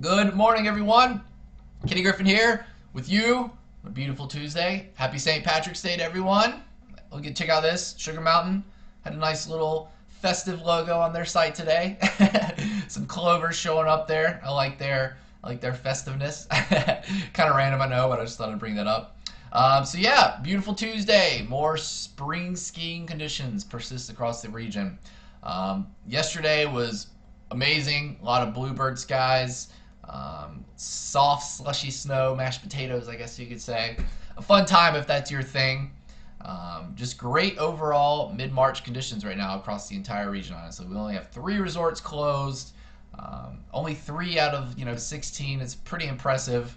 Good morning, everyone. Kenny Griffin here with you on a beautiful Tuesday. Happy St. Patrick's Day to everyone. Check out this. Sugar Mountain had a nice little festive logo on their site today. Some clovers showing up there. I like their festiveness. Kind of random, I know, but I just thought I'd bring that up. So yeah, beautiful Tuesday. More spring skiing conditions persist across the region. Yesterday was amazing. A lot of bluebird skies, soft slushy snow, mashed potatoes, I guess you could say. A fun time if that's your thing. Just great overall mid-March conditions right now across the entire region. Honestly, we only have 3 resorts closed. Only 3 out of 16. It's pretty impressive.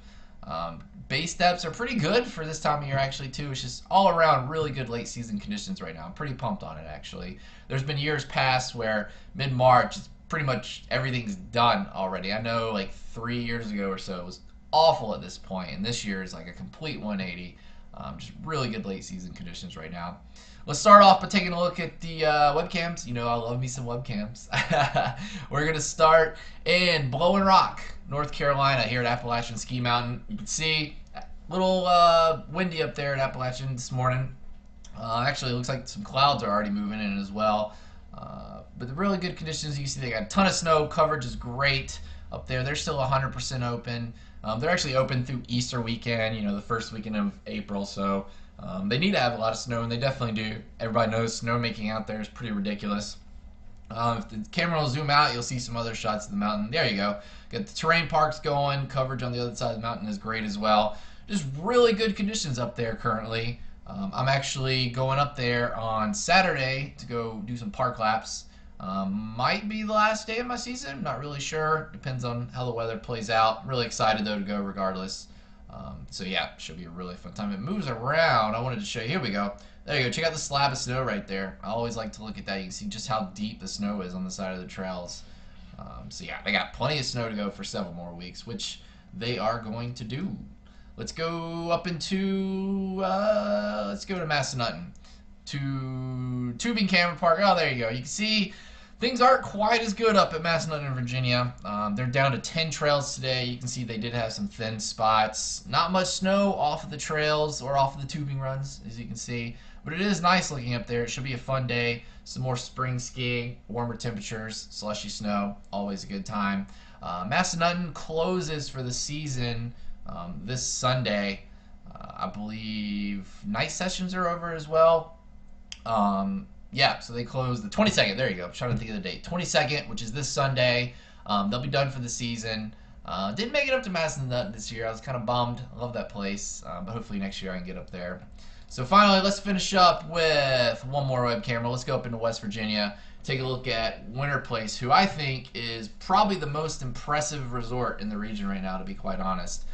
Base depths are pretty good for this time of year actually too. It's just all around really good late season conditions right now. I'm pretty pumped on it actually. There's been years past where mid-March it's pretty much everything's done already. I know like 3 years ago or so it was awful at this point, and this year is like a complete 180. Just really good late season conditions right now. Let's start off by taking a look at the webcams. You know I love me some webcams. We're going to start in Blowing Rock, North Carolina, here at Appalachian Ski Mountain. You can see a little windy up there at Appalachian this morning. Actually, it looks like some clouds are already moving in as well. But the really good conditions, you can see they got a ton of snow. Coverage is great up there. They're still 100% open. They're actually open through Easter weekend, the first weekend of April. So they need to have a lot of snow, and they definitely do. Everybody knows snowmaking out there is pretty ridiculous. If the camera will zoom out, you'll see some other shots of the mountain. There you go. Got the terrain parks going. Coverage on the other side of the mountain is great as well. Just really good conditions up there currently. I'm actually going up there on Saturday to go do some park laps. Might be the last day of my season. Not really sure. Depends on how the weather plays out. Really excited though to go regardless. So yeah, should be a really fun time. It moves around. I wanted to show you. Here we go. There you go. Check out the slab of snow right there. I always like to look at that. You can see just how deep the snow is on the side of the trails. So yeah, they got plenty of snow to go for several more weeks, which they are going to do. Let's go up into, let's go to Massanutten, to Tubing Camera Park. Oh, there you go. You can see things aren't quite as good up at Massanutten, Virginia. They're down to 10 trails today. You can see they did have some thin spots. Not much snow off of the trails or off of the tubing runs, as you can see. But it is nice looking up there. It should be a fun day. Some more spring skiing, warmer temperatures, slushy snow. Always a good time. Massanutten closes for the season this Sunday. I believe night sessions are over as well. Yeah, so they close the 22nd. There you go. I'm trying to think of the date. 22nd, which is this Sunday. They'll be done for the season. Didn't make it up to Massanutten this year. I was kind of bummed. I love that place. But hopefully next year I can get up there. So finally, let's finish up with one more web camera. Let's go up into West Virginia. Take a look at Winter Place, who I think is probably the most impressive resort in the region right now, to be quite honest.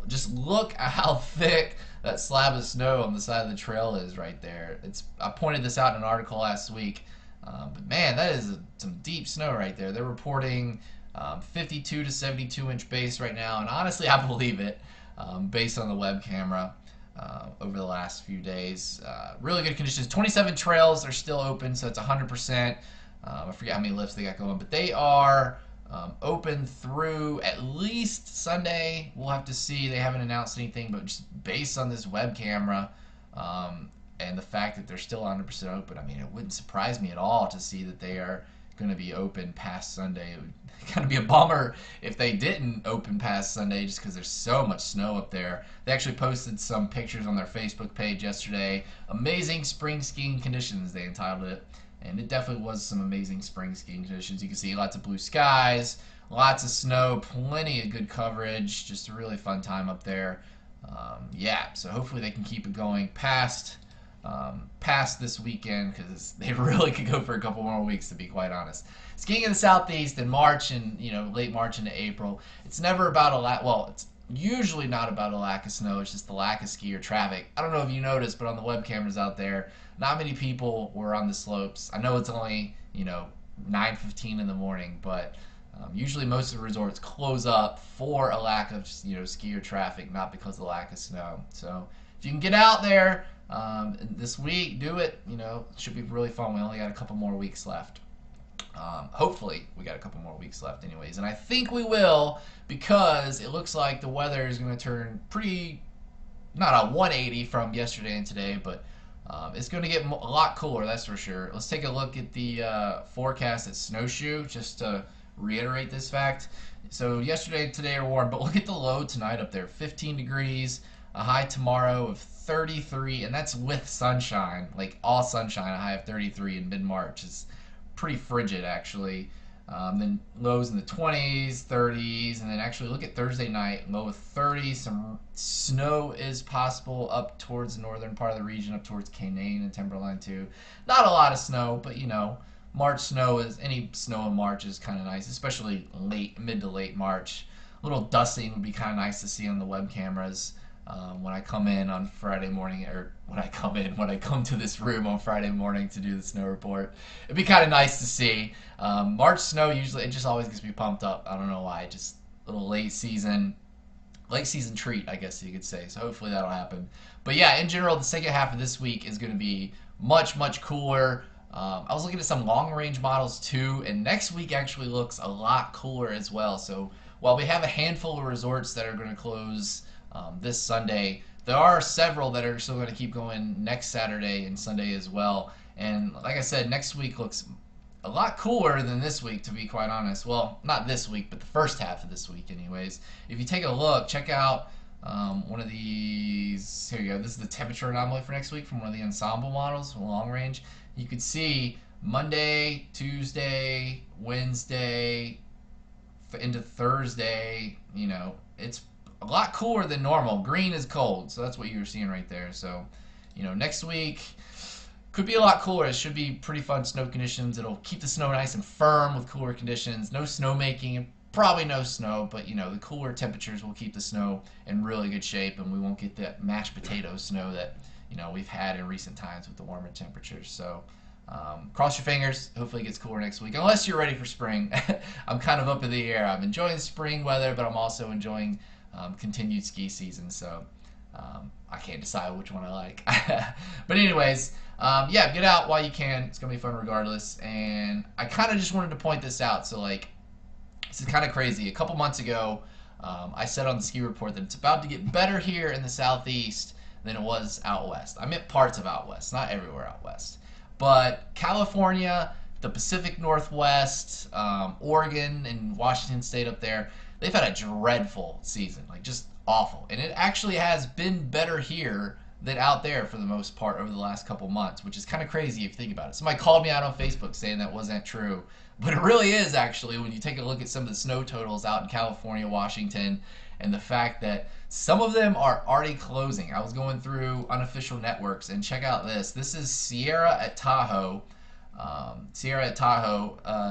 Just look at how thick that slab of snow on the side of the trail is right there. I pointed this out in an article last week, but man, that is some deep snow right there. They're reporting 52 to 72 inch base right now, and honestly, I believe it based on the web camera over the last few days. Really good conditions. 27 trails are still open, so it's 100%. I forget how many lifts they got going, but they are open through at least Sunday. We'll have to see. They haven't announced anything, but just based on this web camera and the fact that they're still 100% open, I mean, it wouldn't surprise me at all to see that they are going to be open past Sunday. It would kind of be a bummer if they didn't open past Sunday just because there's so much snow up there. They actually posted some pictures on their Facebook page yesterday. Amazing spring skiing conditions, they entitled it. And it definitely was some amazing spring skiing conditions. You can see lots of blue skies, lots of snow, plenty of good coverage. Just a really fun time up there. Yeah, so hopefully they can keep it going past this weekend, because they really could go for a couple more weeks, to be quite honest. Skiing in the Southeast in March and late March into April, it's never about it's usually not about a lack of snow. It's just the lack of skier traffic. I don't know if you noticed, but on the web cameras out there, not many people were on the slopes. I know it's only 9:15 in the morning, but usually most of the resorts close up for a lack of skier traffic, not because of the lack of snow. So if you can get out there this week, do it. It should be really fun. We only got a couple more weeks left. Hopefully, we got a couple more weeks left, anyways, and I think we will because it looks like the weather is going to turn pretty not a 180 from yesterday and today, but it's going to get a lot cooler, that's for sure. Let's take a look at the forecast at Snowshoe just to reiterate this fact. So yesterday and today are warm, but look at the low tonight up there, 15 degrees, a high tomorrow of 33, and that's with sunshine, like all sunshine, a high of 33 in mid-March. It's pretty frigid, actually. Then lows in the 20s, 30s, and then actually look at Thursday night, low of 30. Some snow is possible up towards the northern part of the region, up towards Canaan and Timberline too. Not a lot of snow, but March snow is any snow in March is kind of nice, especially mid to late March. A little dusting would be kind of nice to see on the web cameras. When I come in on Friday morning, or when I come to this room on Friday morning to do the snow report, it'd be kind of nice to see. March snow usually, it just always gets me pumped up. I don't know why, just a little late season treat, I guess you could say. So hopefully that'll happen. But yeah, in general, the second half of this week is going to be much cooler. I was looking at some long range models too, and next week actually looks a lot cooler as well. So while we have a handful of resorts that are going to close this Sunday, there are several that are still going to keep going next Saturday and Sunday as well. And like I said, next week looks a lot cooler than this week, to be quite honest. Well, not this week, but the first half of this week anyways. If you take a look, check out one of these. Here you go. This is the temperature anomaly for next week from one of the ensemble models from long range. You could see Monday, Tuesday, Wednesday, into Thursday, it's a lot cooler than normal. Green is cold, so that's what you were seeing right there. So, next week could be a lot cooler. It should be pretty fun snow conditions. It'll keep the snow nice and firm with cooler conditions. No snow making and probably no snow, but the cooler temperatures will keep the snow in really good shape, and we won't get that mashed potato snow that we've had in recent times with the warmer temperatures. So cross your fingers. Hopefully it gets cooler next week, unless you're ready for spring. I'm kind of up in the air. I'm enjoying spring weather, but I'm also enjoying continued ski season, so I can't decide which one I like. But anyways, yeah, get out while you can. It's gonna be fun regardless. And I kind of just wanted to point this out. So this is kind of crazy. A couple months ago, I said on the ski report that it's about to get better here in the southeast than it was out west. I meant parts of out west, not everywhere out west. But California, the Pacific Northwest, Oregon, and Washington State up there, they've had a dreadful season, just awful. And it actually has been better here than out there for the most part over the last couple months, which is kind of crazy if you think about it. Somebody called me out on Facebook saying that wasn't true, but it really is actually when you take a look at some of the snow totals out in California, Washington, and the fact that some of them are already closing. I was going through unofficial networks, and check out this. This is Sierra at Tahoe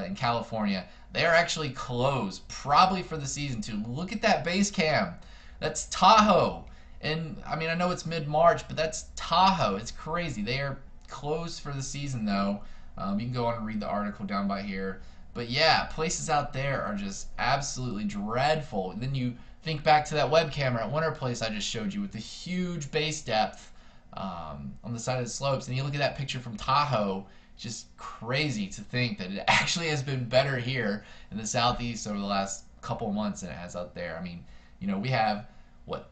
in California. They are actually closed, probably for the season too. Look at that base cam. That's Tahoe. And I mean, I know it's mid-March, but that's Tahoe. It's crazy. They are closed for the season though. You can go on and read the article down by here. But yeah, places out there are just absolutely dreadful. And then you think back to that web camera at Winter Place I just showed you with the huge base depth on the side of the slopes. And you look at that picture from Tahoe, it's just crazy to think that it actually has been better here in the southeast over the last couple months than it has out there. I mean, we have,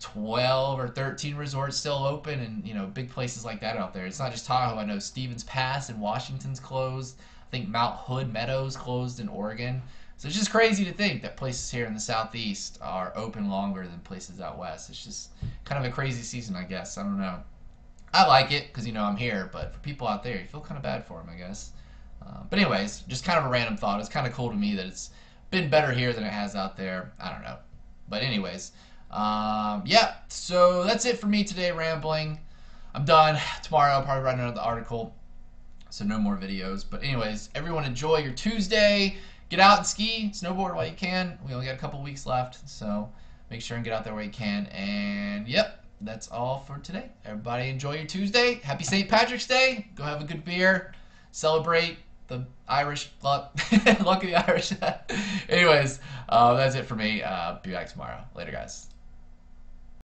12 or 13 resorts still open, and big places like that out there. It's not just Tahoe. I know Stevens Pass in Washington's closed. I think Mount Hood Meadows closed in Oregon. So it's just crazy to think that places here in the southeast are open longer than places out west. It's just kind of a crazy season, I guess. I don't know. I like it because I'm here, but for people out there, you feel kind of bad for them, I guess. But anyways, just kind of a random thought. It's kind of cool to me that it's been better here than it has out there. I don't know. But anyways, yeah, so that's it for me today, rambling. I'm done. Tomorrow I'll probably write another article, so no more videos. But anyways, everyone enjoy your Tuesday. Get out and ski, snowboard while you can. We only got a couple weeks left, so make sure and get out there while you can. And yep, that's all for today. Everybody enjoy your Tuesday. Happy St. Patrick's Day. Go have a good beer. Celebrate the Irish luck. Luck of the Irish. Anyways, that's it for me. Be back tomorrow. Later, guys.